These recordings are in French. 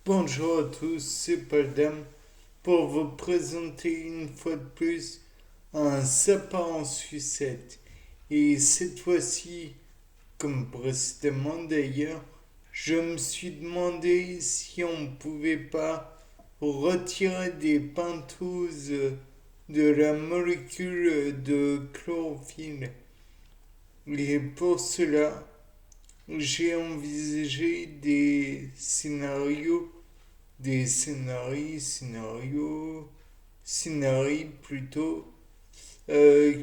Bonjour à tous, c'est Paldam pour vous présenter une fois de plus un sapin en sucette. Et cette fois-ci, comme précédemment d'ailleurs, je me suis demandé si on ne pouvait pas retirer des pentoses de la molécule de chlorophylle. Et pour cela, j'ai envisagé scénarios plutôt,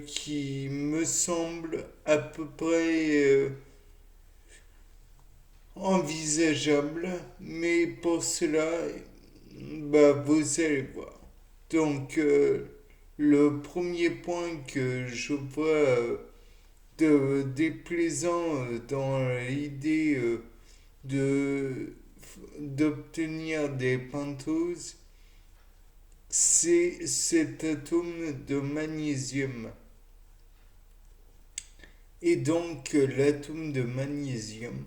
qui me semblent à peu près envisageables, mais pour cela, bah, vous allez voir. Donc, le premier point que je vois de déplaisant dans l'idée de d'obtenir des pentoses, c'est cet atome de magnésium. Et donc l'atome de magnésium,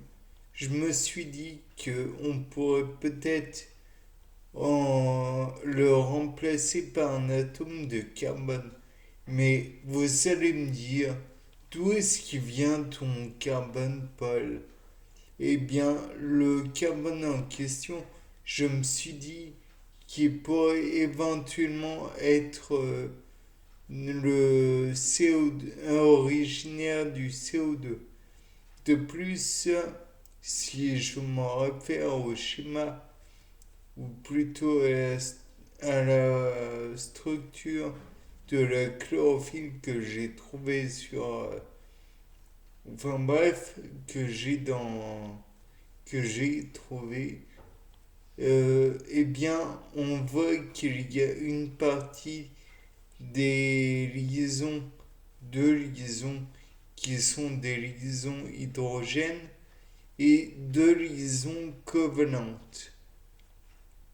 je me suis dit que on pourrait peut-être le remplacer par un atome de carbone. Mais vous allez me dire, d'où est-ce qu'il vient ton carbone, Paul? Eh bien, le carbone en question, je me suis dit qu'il pourrait éventuellement être le CO2, originaire du CO2. De plus, si je m'en réfère au schéma, ou plutôt à la structure de la chlorophylle que j'ai trouvé sur... enfin bref, que j'ai trouvé, eh bien, on voit qu'il y a une partie des liaisons, deux liaisons, qui sont des liaisons hydrogènes et deux liaisons covalentes.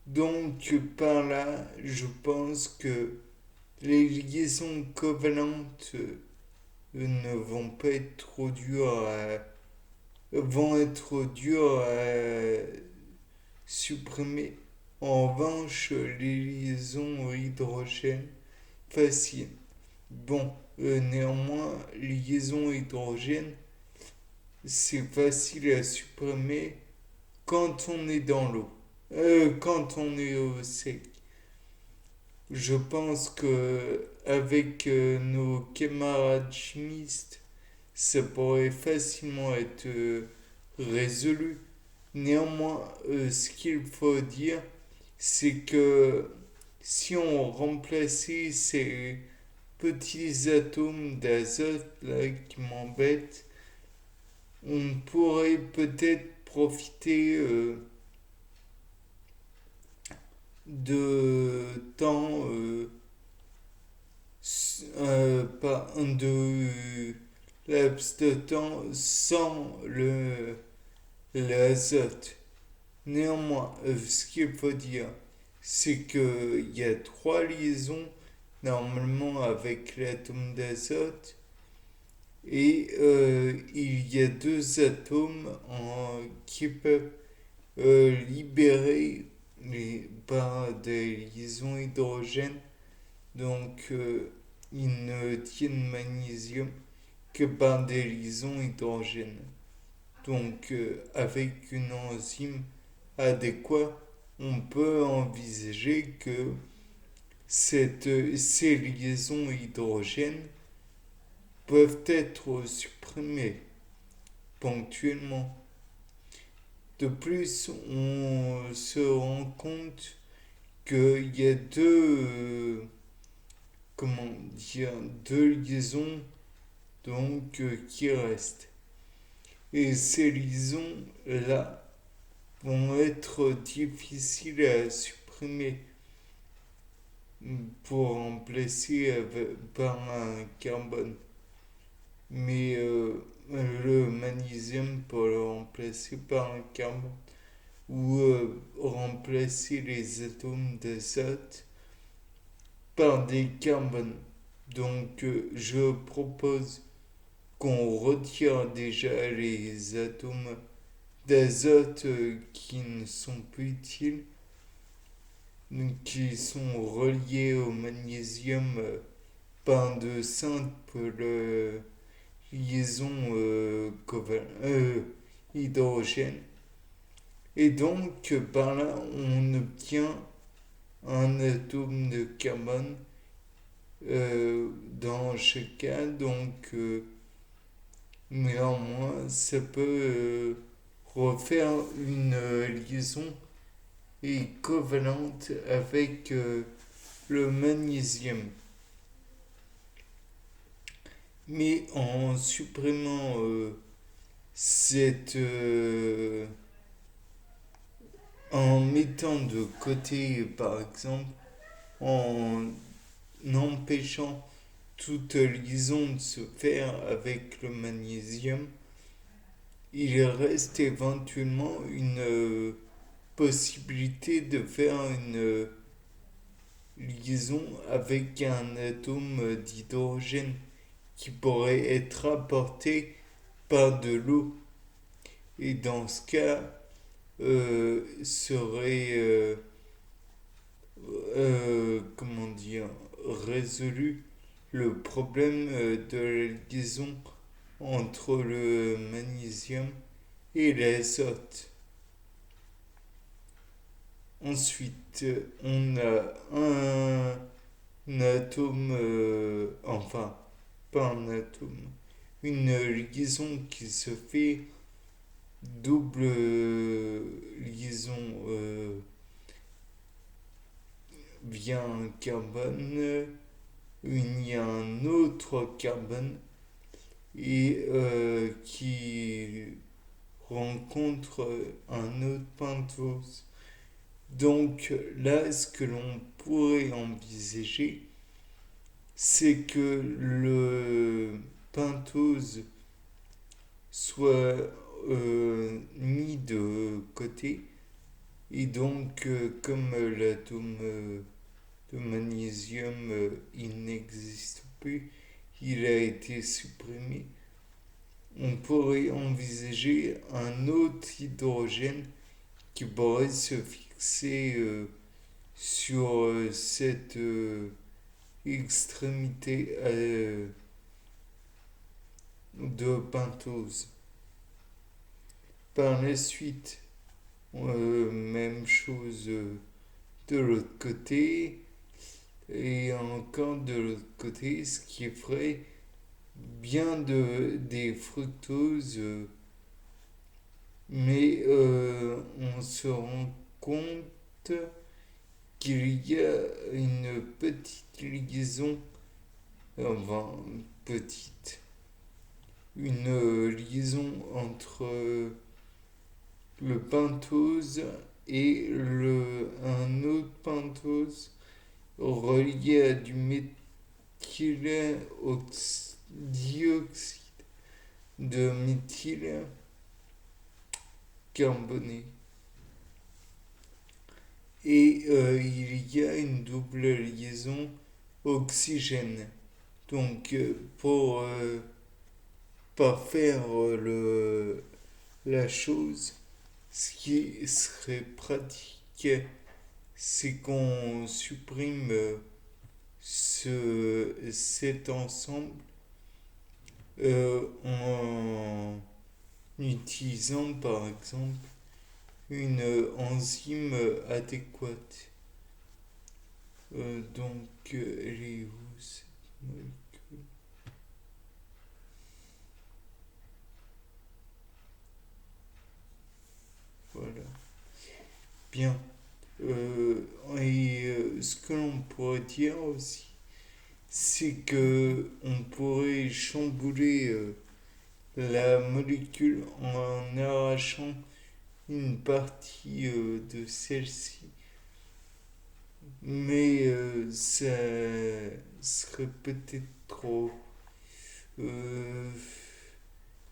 Donc, par là, je pense que les liaisons covalentes ne vont pas être trop dures vont être dures à supprimer. En revanche, les liaisons hydrogène, facile. Bon, néanmoins, liaison hydrogène, c'est facile à supprimer quand on est dans l'eau. Quand on est au sec. Je pense que avec nos camarades chimistes, ça pourrait facilement être résolu. Néanmoins, ce qu'il faut dire, c'est que si on remplaçait ces petits atomes d'azote là qui m'embêtent, on pourrait peut-être profiter de temps, pas de laps de temps sans l'azote. Néanmoins, ce qu'il faut dire, c'est qu'il y a trois liaisons normalement avec l'atome d'azote et il y a deux atomes qui peuvent libérer par des liaisons hydrogènes. Donc, ils ne tiennent magnésium que par des liaisons hydrogènes. Donc, avec une enzyme adéquate, on peut envisager que ces liaisons hydrogènes peuvent être supprimées ponctuellement. De plus, on se rend compte qu'il y a comment dire, deux liaisons donc qui restent. Et ces liaisons-là vont être difficiles à supprimer pour remplacer par un carbone. Mais le magnésium pour le remplacer par un carbone ou remplacer les atomes d'azote par des carbones. Donc je propose qu'on retire déjà les atomes d'azote qui ne sont plus utiles, donc qui sont reliés au magnésium par de simples liaisons hydrogène. Et donc, par là, on obtient un atome de carbone dans chaque cas. Donc, néanmoins, ça peut refaire une liaison équivalente avec le magnésium. Mais en supprimant cette en mettant de côté, par exemple, en empêchant toute liaison de se faire avec le magnésium, il reste éventuellement une possibilité de faire une liaison avec un atome d'hydrogène qui pourrait être apporté par de l'eau. Et dans ce cas, serait comment dire, résolu le problème de la liaison entre le magnésium et l'azote. Ensuite, on a un atome, enfin, pas un atome, une liaison qui se fait double liaison via un carbone uni à un autre carbone et qui rencontre un autre pentose. Donc là, ce que l'on pourrait envisager, c'est que le pentose soit mis de côté et donc comme l'atome de magnésium il n'existe plus, il a été supprimé, on pourrait envisager un autre hydrogène qui pourrait se fixer sur cette extrémité de pentose. Par la suite, même chose de l'autre côté, et encore de l'autre côté, ce qui ferait bien des fructoses, mais on se rend compte qu'il y a une petite liaison, enfin petite, une liaison entre le pentose et un autre pentose relié à du dioxyde de méthyle carboné. Et il y a une double liaison oxygène. Donc pour parfaire la chose, ce qui serait pratique, c'est qu'on supprime cet ensemble en utilisant par exemple une enzyme adéquate. Donc, elle est où cette molécule? Voilà. Bien. Et ce que l'on pourrait dire aussi, c'est que on pourrait chambouler la molécule en arrachant une partie de celle-ci, mais ça serait peut-être trop. Euh,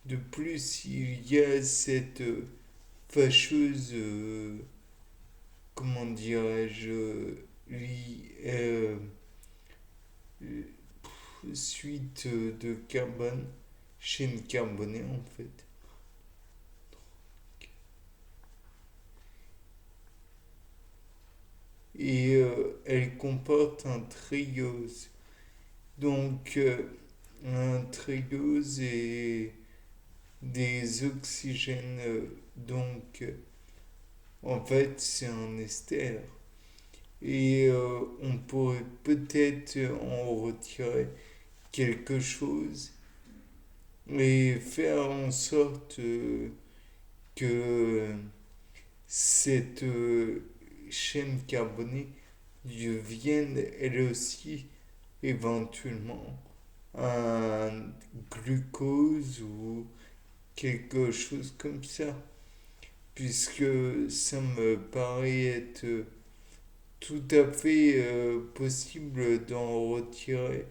de plus, il y a cette fâcheuse, comment dirais-je, suite de carbone, chaîne carbonée en fait. elle comporte un triose. Donc, un triose et des oxygènes. Donc, en fait, c'est un ester. Et on pourrait peut-être en retirer quelque chose et faire en sorte que cette chaîne carbonée devienne elle aussi éventuellement un glucose ou quelque chose comme ça, puisque ça me paraît être tout à fait possible d'en retirer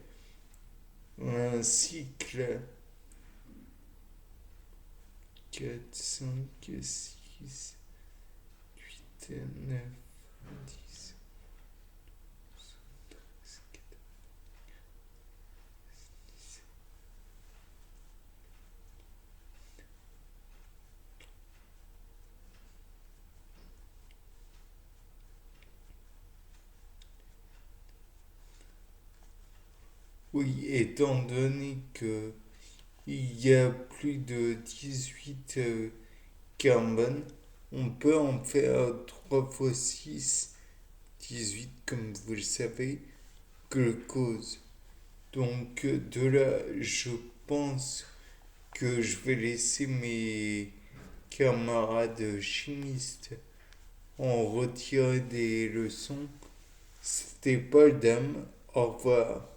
un cycle 4 5 6 8 9 10. Oui, étant donné que il y a plus de 18 carbone, on peut en faire 3 fois 6 18 comme vous le savez, glucose. Donc de là, je pense que je vais laisser mes camarades chimistes en retirer des leçons. C'était Paul Dame. Au revoir.